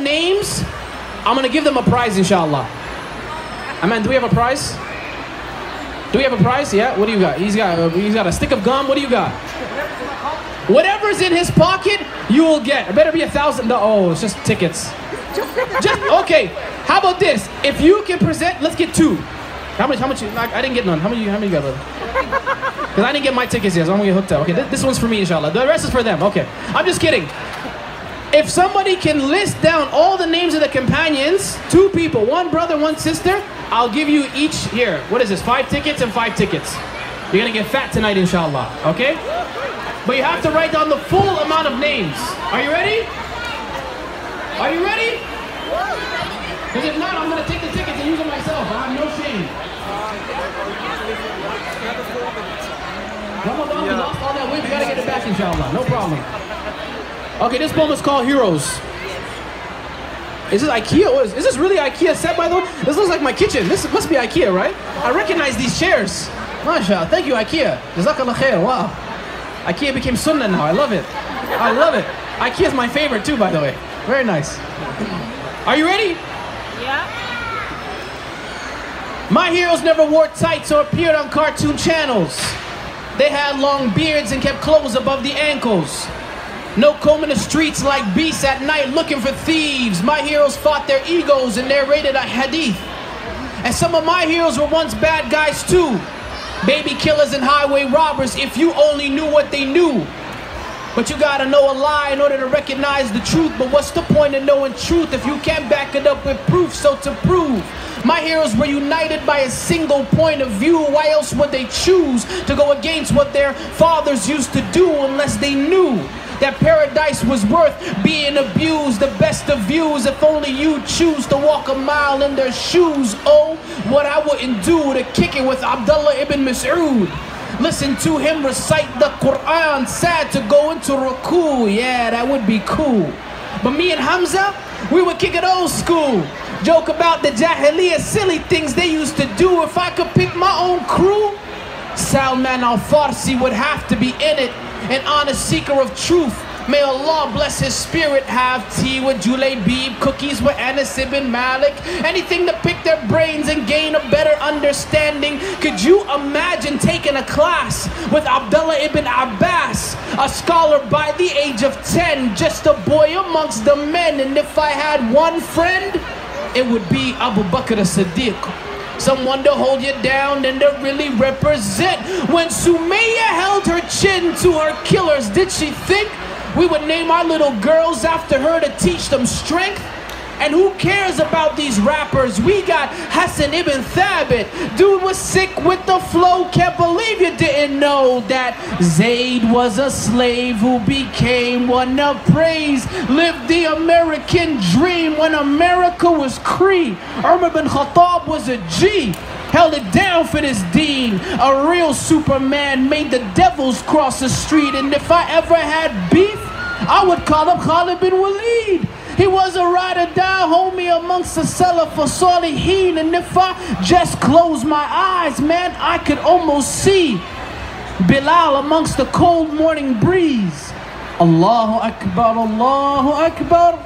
names, I'm gonna give them a prize, inshallah. Aman, do we have a prize? Do we have a prize? Yeah, what do you got? He's got a stick of gum. What do you got? Whatever's in his pocket, you will get. It better be $1,000. Oh, it's just tickets. Okay. How about this? If you can present, let's get 2. How much? I didn't get none. How many you got? Because I didn't get my tickets yet, so I'm gonna get hooked up. Okay, this one's for me, inshallah. The rest is for them. Okay. I'm just kidding. If somebody can list down all the names of the companions, 2 people, 1 brother, 1 sister, I'll give you each here. What is this? 5 tickets and 5 tickets. You're gonna get fat tonight, inshallah. Okay? But you have to write down the full amount of names. Are you ready? Are you ready? Because if not, I'm gonna take the tickets and use them myself. I have no shame. Ramadan, we lost all that weight. We gotta get it back, inshallah. No problem. Okay, this poem is called Heroes. Is this IKEA? Is this really IKEA set, by the way? This looks like my kitchen. This must be IKEA, right? I recognize these chairs. MashaAllah. Thank you, IKEA. Jazakallah khair. Wow. IKEA became sunnah now. I love it. I love it. IKEA is my favorite too, by the way. Very nice. Are you ready? Yeah. My heroes never wore tights or appeared on cartoon channels. They had long beards and kept clothes above the ankles. No combing the streets like beasts at night looking for thieves. My heroes fought their egos and narrated a hadith. And some of my heroes were once bad guys too. Baby killers and highway robbers, if you only knew what they knew. But you gotta know a lie in order to recognize the truth. But what's the point of knowing truth if you can't back it up with proof? So to prove my heroes were united by a single point of view, why else would they choose to go against what their fathers used to do unless they knew that paradise was worth being abused? The best of views, if only you choose to walk a mile in their shoes. Oh, what I wouldn't do to kick it with Abdullah ibn Mas'ud. Listen to him recite the Quran, sad to go into ruku. Yeah, that would be cool. But me and Hamza, we would kick it old school. Joke about the Jahiliyyah, silly things they used to do. If I could pick my own crew, Salman al-Farsi would have to be in it. An honest seeker of truth. May Allah bless his spirit. Have tea with Juleybib, cookies with Anas ibn Malik. Anything to pick their brains and gain a better understanding. Could you imagine taking a class with Abdullah ibn Abbas, a scholar by the age of 10, just a boy amongst the men? And if I had one friend, it would be Abu Bakr as-Siddiq. Someone to hold you down and to really represent. When Sumayya held her chin to her killers, did she think we would name our little girls after her to teach them strength? And who cares about these rappers? We got Hassan ibn Thabit. Dude was sick with the flow. Can't believe you didn't know that Zayd was a slave who became one of praise. Lived the American dream when America was Cree. Umar bin Khattab was a G. Held it down for this deen. A real Superman made the devils cross the street. And if I ever had beef, I would call him Khalid bin Walid. He was a ride or die homie amongst the Salaf for Salihin. And if I just close my eyes, man, I could almost see Bilal amongst the cold morning breeze. Allahu Akbar, Allahu Akbar.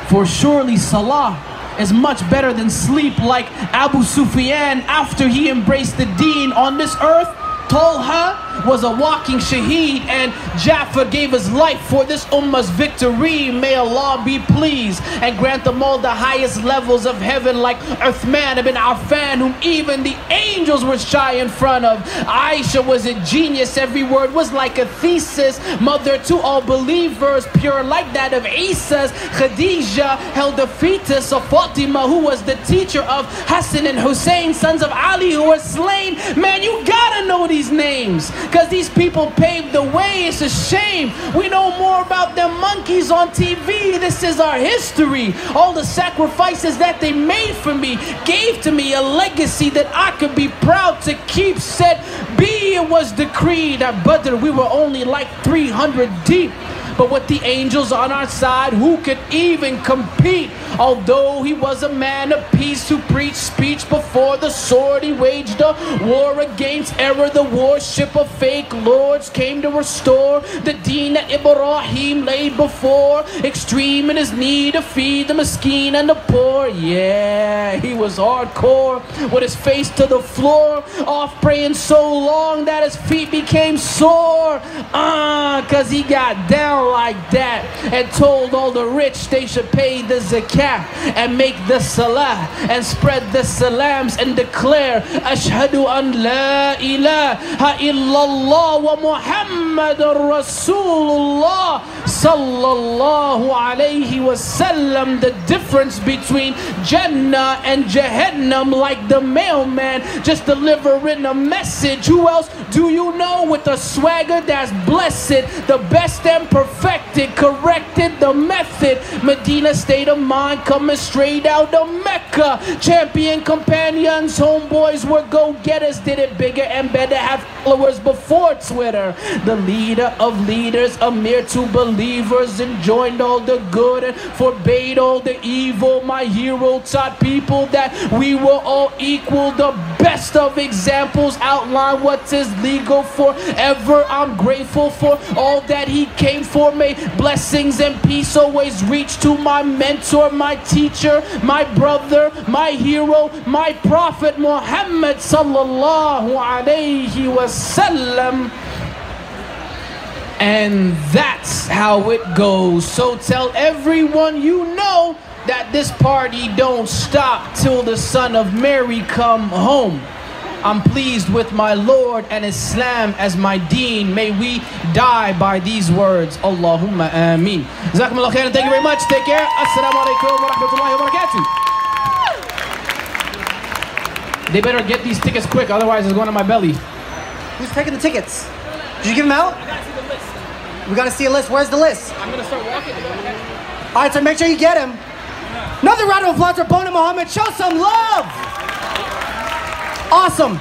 For surely Salah is much better than sleep, like Abu Sufyan after he embraced the deen on this earth. Talha was a walking shaheed, and Jafar gave his life for this ummah's victory. May Allah be pleased and grant them all the highest levels of heaven, like Uthman ibn Affan, whom even the angels were shy in front of. Aisha was a genius, every word was like a thesis. Mother to all believers, pure like that of Isa's. Khadija held a fetus of Fatima, who was the teacher of Hassan and Hussein, sons of Ali, who were slain. Man, you gotta know these names, cause these people paved the way. It's a shame we know more about them monkeys on TV. This is our history. All the sacrifices that they made for me gave to me a legacy that I could be proud to keep. Said be it was decreed at Badr we were only like 300 deep, but with the angels on our side, who could even compete? Although he was a man of peace who preached speech before the sword, he waged a war against error. The worship of fake lords came to restore the deen that Ibrahim laid before. Extreme in his need to feed the miskeen and the poor. Yeah, he was hardcore with his face to the floor, off praying so long that his feet became sore. Cause he got down like that and told all the rich they should pay the zakah and make the salah and spread the salams and declare Ashhadu an la ilaha illallah wa Muhammadur Rasulullah sallallahu alayhi wasallam. The difference between Jannah and Jahannam, like the mailman just delivering a message. Who else do you know with a swagger that's blessed, the best and perfected, corrected the method? Medina state of mind coming straight out of Mecca. Champion companions, homeboys were go-getters, did it bigger and better, have followers before Twitter. The leader of leaders, Amir to believers, enjoined all the good and forbade all the evil. My hero taught people that we were all equal. The best of examples outline what is legal forever. I'm grateful for all that he came for. May blessings and peace always reach to my mentor, my teacher, my brother, my hero, my prophet Muhammad sallallahu alayhi wasallam. And that's how it goes. So tell everyone you know that this party don't stop till the son of Mary come home. I'm pleased with my Lord and Islam as my deen. May we die by these words. Allahumma ameen. Jazakumullah khairan. Thank you very much. Take care. Assalamu alaikum wa rahmatullahi wa barakatuh. They better get these tickets quick, otherwise it's going to my belly. Who's taking the tickets? Did you give them out? We gotta see a list. Where's the list? I'm going to start walking. Alright, so make sure you get him. Another round of applause for Boona Mohammed. Show some love! Awesome.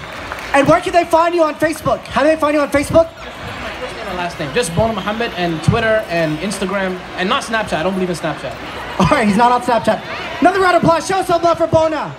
And where can they find you on Facebook? How do they find you on Facebook? Just my first name and last name. Just Boona Mohammed, and Twitter and Instagram, and not Snapchat. I don't believe in Snapchat. Alright, he's not on Snapchat. Another round of applause. Show some love for Boona.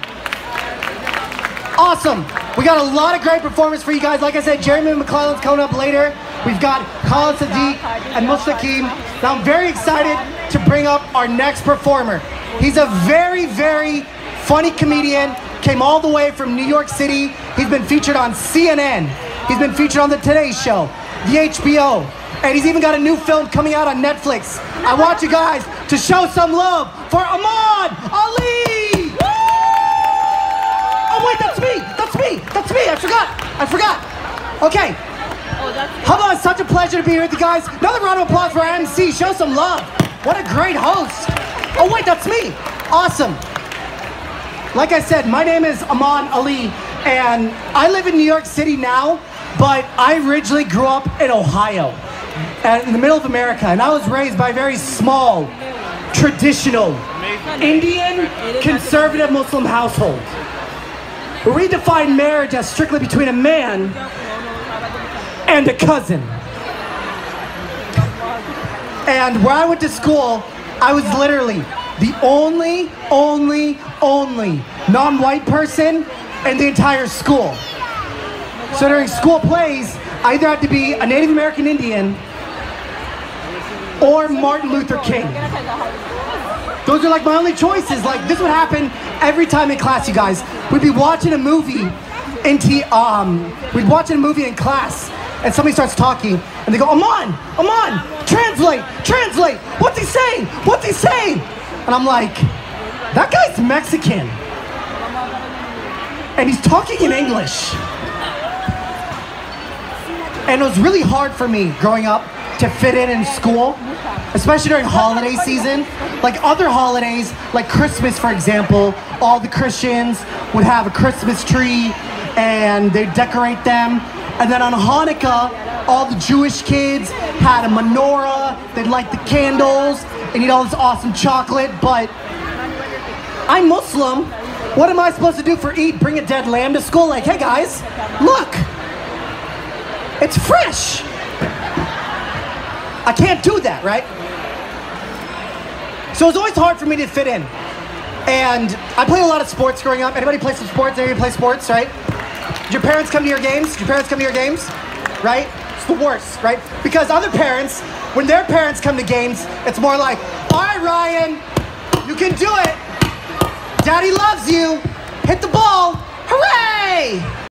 Awesome. We got a lot of great performers for you guys. Like I said, Jeremy McClellan's coming up later. We've got Khalid Sadiq and Mustaqim. Now I'm very excited to bring up our next performer. He's a very, very funny comedian. Came all the way from New York City. He's been featured on CNN. He's been featured on the Today Show, the HBO, and he's even got a new film coming out on Netflix. I want you guys to show some love for Ahmad Ali! Oh wait, that's me! That's me! That's me! I forgot! Okay. Hello, it's such a pleasure to be here with you guys. Another round of applause for our MC. Show some love. What a great host. Oh wait, that's me. Awesome. Like I said, my name is Ahmad Ali, and I live in New York City now, but I originally grew up in Ohio, in the middle of America, and I was raised by a very small, traditional, Indian, conservative Muslim household. We define marriage as strictly between a man and a cousin. And where I went to school, I was literally the only non-white person in the entire school. So during school plays, I either had to be a Native American Indian or Martin Luther King. Those are like my only choices. Like this would happen every time in class, you guys. We'd be watching a movie in class, and somebody starts talking, and they go, Aman, translate, what's he saying? And I'm like, that guy's Mexican, and he's talking in English. And it was really hard for me growing up to fit in school, especially during holiday season. Like other holidays, like Christmas, for example, all the Christians would have a Christmas tree and they'd decorate them. And then on Hanukkah, all the Jewish kids had a menorah, they'd light the candles and eat all this awesome chocolate. But I'm Muslim. What am I supposed to do for Eid? Bring a dead lamb to school? Like, hey guys, look, it's fresh. I can't do that, right? So it's always hard for me to fit in. And I played a lot of sports growing up. Anybody play some sports? Anybody play sports, right? Did your parents come to your games? Did your parents come to your games? Right? It's the worst, right? Because other parents, when their parents come to games, it's more like, all right, Ryan, you can do it. Daddy loves you. Hit the ball.